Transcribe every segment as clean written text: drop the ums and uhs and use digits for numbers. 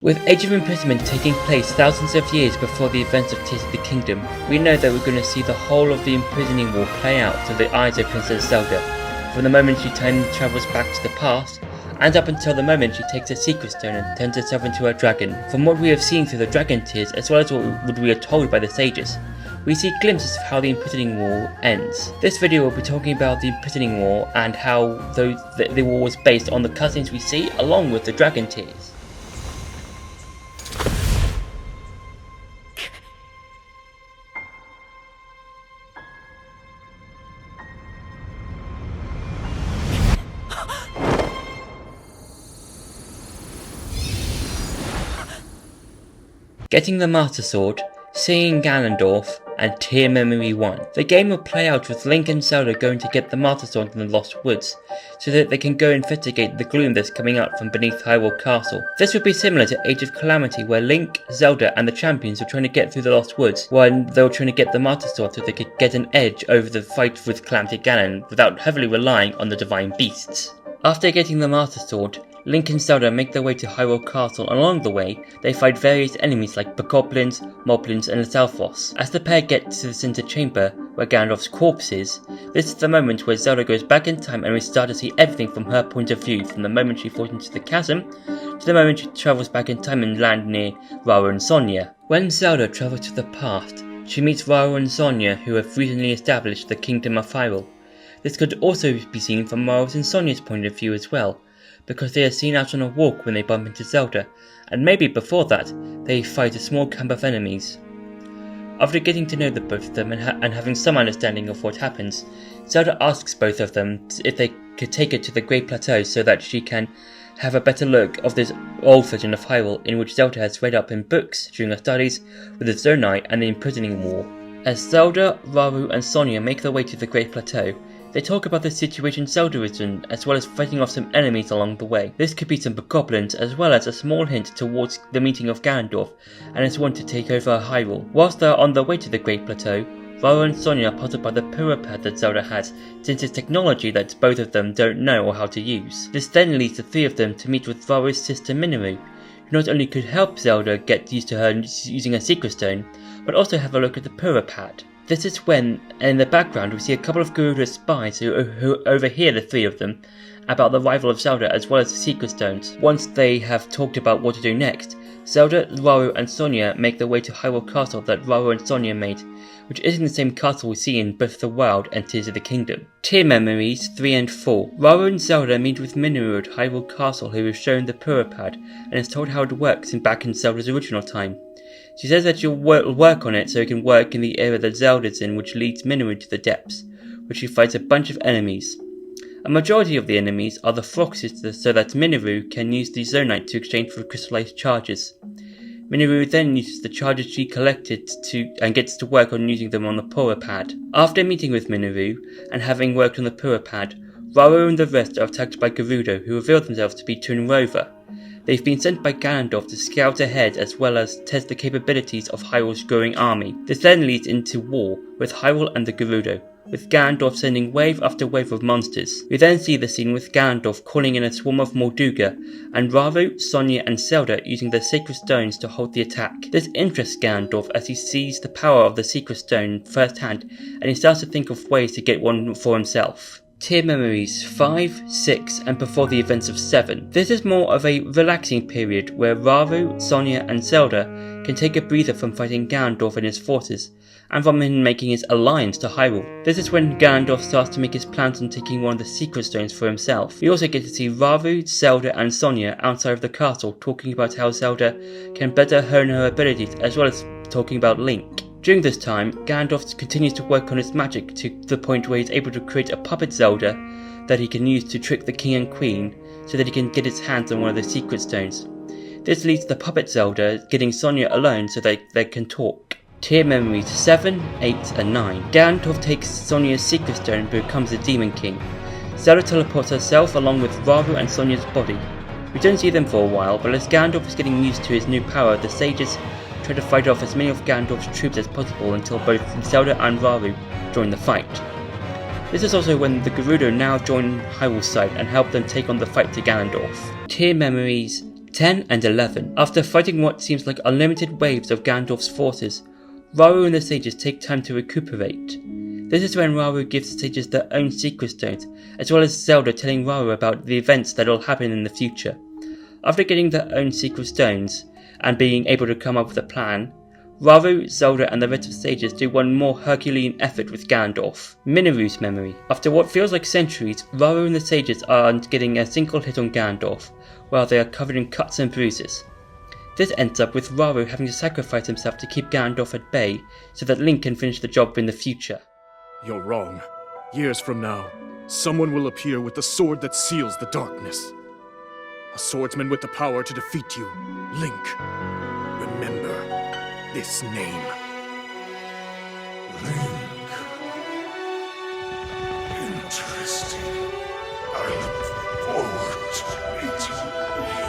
With Age of Imprisonment taking place thousands of years before the events of Tears of the Kingdom, we know that we're going to see the whole of the Imprisoning War play out through the eyes of Princess Zelda, from the moment she time travels back to the past, and up until the moment she takes a secret stone and turns herself into a dragon. From what we have seen through the dragon tears, as well as what we are told by the sages, we see glimpses of how the Imprisoning War ends. This video will be talking about the Imprisoning War and how the war was based on the cutscenes we see along with the dragon tears. Getting the Master Sword, seeing Ganondorf, and Tear Memory 1. The game will play out with Link and Zelda going to get the Master Sword in the Lost Woods, so that they can go investigate the gloom that's coming out from beneath Hyrule Castle. This would be similar to Age of Calamity, where Link, Zelda, and the champions were trying to get through the Lost Woods, while they were trying to get the Master Sword so they could get an edge over the fight with Calamity Ganon without heavily relying on the Divine Beasts. After getting the Master Sword, Link and Zelda make their way to Hyrule Castle, and along the way, they fight various enemies like bokoblins, moblins, and Lothalfos. As the pair get to the center chamber, where Ganondorf's corpse is, this is the moment where Zelda goes back in time and we start to see everything from her point of view, from the moment she falls into the chasm, to the moment she travels back in time and lands near Rauru and Sonia. When Zelda travels to the past, she meets Rauru and Sonia, who have recently established the Kingdom of Hyrule. This could also be seen from Rauru's and Sonia's point of view as well, because they are seen out on a walk when they bump into Zelda, and maybe before that, they fight a small camp of enemies. After getting to know the both of them and having some understanding of what happens, Zelda asks both of them if they could take her to the Great Plateau so that she can have a better look of this old version of Hyrule in which Zelda has read up in books during her studies with the Zonai and the Imprisoning War. As Zelda, Rauru and Sonia make their way to the Great Plateau, they talk about the situation Zelda is in, as well as fighting off some enemies along the way. This could be some bokoblins, as well as a small hint towards the meeting of Ganondorf and his want to take over Hyrule. Whilst they are on their way to the Great Plateau, Rauru and Sonia are puzzled by the pad that Zelda has, since it's technology that both of them don't know or how to use. This then leads the three of them to meet with Rauru's sister Minoru, who not only could help Zelda get used to her using a secret stone, but also have a look at the pad. This is when, in the background, we see a couple of Gerudo's spies who overhear the three of them about the arrival of Zelda as well as the secret stones. Once they have talked about what to do next, Zelda, Rauru and Sonia make their way to Hyrule Castle that Rauru and Sonia made, which isn't the same castle we see in Breath of the Wild and Tears of the Kingdom. Tear Memories 3 and 4. Rauru and Zelda meet with Minoru at Hyrule Castle, who is shown the pad and is told how it works back in Zelda's original time. She says that she'll work on it so it can work in the era that Zelda's in, which leads Minoru to the depths, where she fights a bunch of enemies. A majority of the enemies are the Frog Sisters, so that Minoru can use the Zonite to exchange for crystallized charges. Minoru then uses the charges she collected and gets to work on using them on the pad. After meeting with Minoru and having worked on the pad, Rauru and the rest are attacked by Gerudo, who reveal themselves to be Toon Rover. They've been sent by Ganondorf to scout ahead as well as test the capabilities of Hyrule's growing army. This then leads into war with Hyrule and the Gerudo, with Ganondorf sending wave after wave of monsters. We then see the scene with Ganondorf calling in a swarm of Molduga, and Rauru, Sonia and Zelda using their sacred stones to halt the attack. This interests Ganondorf as he sees the power of the secret stone firsthand, and he starts to think of ways to get one for himself. Tear Memories 5, 6 and before the events of 7. This is more of a relaxing period where Rauru, Sonia and Zelda can take a breather from fighting Ganondorf and his forces, and from him making his alliance to Hyrule. This is when Ganondorf starts to make his plans on taking one of the secret stones for himself. We also get to see Rauru, Zelda and Sonia outside of the castle talking about how Zelda can better hone her abilities, as well as talking about Link. During this time, Ganondorf continues to work on his magic to the point where he's able to create a puppet Zelda that he can use to trick the king and queen so that he can get his hands on one of the secret stones. This leads to the puppet Zelda getting Sonia alone so they can talk. Tear Memories 7, 8 and 9. Ganondorf takes Sonia's secret stone and becomes the Demon King. Zelda teleports herself along with Rauru and Sonia's body. We don't see them for a while, but as Ganondorf is getting used to his new power, the sages try to fight off as many of Ganondorf's troops as possible until both Zelda and Rauru join the fight. This is also when the Gerudo now join Hyrule's side and help them take on the fight to Ganondorf. Tear Memories 10 and 11. After fighting what seems like unlimited waves of Ganondorf's forces, Rauru and the sages take time to recuperate. This is when Rauru gives the sages their own secret stones, as well as Zelda telling Rauru about the events that will happen in the future. After getting their own secret stones, and being able to come up with a plan, Rauru, Zelda and the rest of the sages do one more Herculean effort with Ganondorf. Minoru's memory. After what feels like centuries, Rauru and the sages aren't getting a single hit on Ganondorf, while they are covered in cuts and bruises. This ends up with Rauru having to sacrifice himself to keep Ganondorf at bay, so that Link can finish the job in the future. You're wrong. Years from now, someone will appear with the sword that seals the darkness. A swordsman with the power to defeat you, Link. Remember this name. Link. Interesting. I look forward to meeting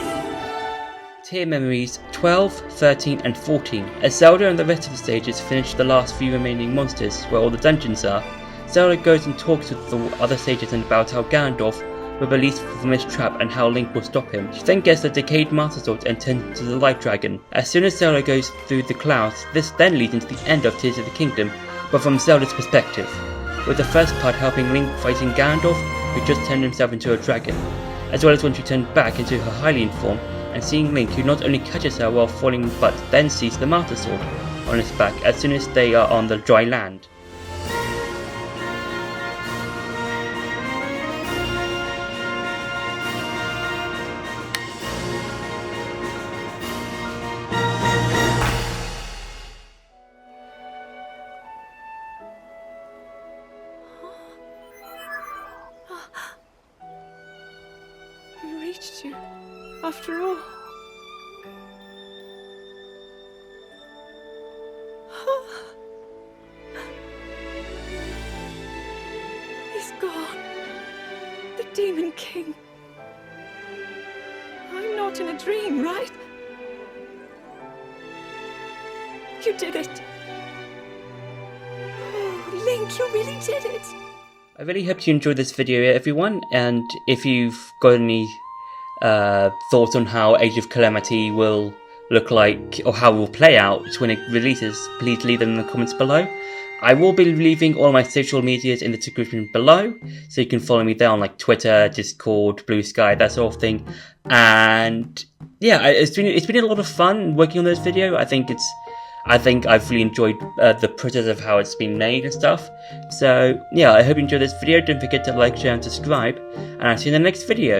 you. Tier memories 12, 13 and 14. As Zelda and the rest of the stages finish the last few remaining monsters where all the dungeons are, Zelda goes and talks with the other sages about how Ganondorf will be released from his trap and how Link will stop him. She then gets the decayed Master Sword and turns into the Light Dragon. As soon as Zelda goes through the clouds, this then leads into the end of Tears of the Kingdom, but from Zelda's perspective, with the first part helping Link fighting Ganondorf, who just turned himself into a dragon, as well as when she turned back into her Hylian form, and seeing Link who not only catches her while falling but then sees the Master Sword on his back as soon as they are on the dry land. We reached you, after all. He's gone. The Demon King. I'm not in a dream, right? You did it. Oh, Link, you really did it. I really hope you enjoyed this video, everyone, and if you've got any thoughts on how Age of Calamity will look like, or how it will play out when it releases, please leave them in the comments below. I will be leaving all my social medias in the description below, so you can follow me there on like Twitter, Discord, Blue Sky, that sort of thing. And yeah, it's been a lot of fun working on this video. I think I've really enjoyed the process of how it's been made and stuff. So yeah, I hope you enjoyed this video. Don't forget to like, share and subscribe, and I'll see you in the next video.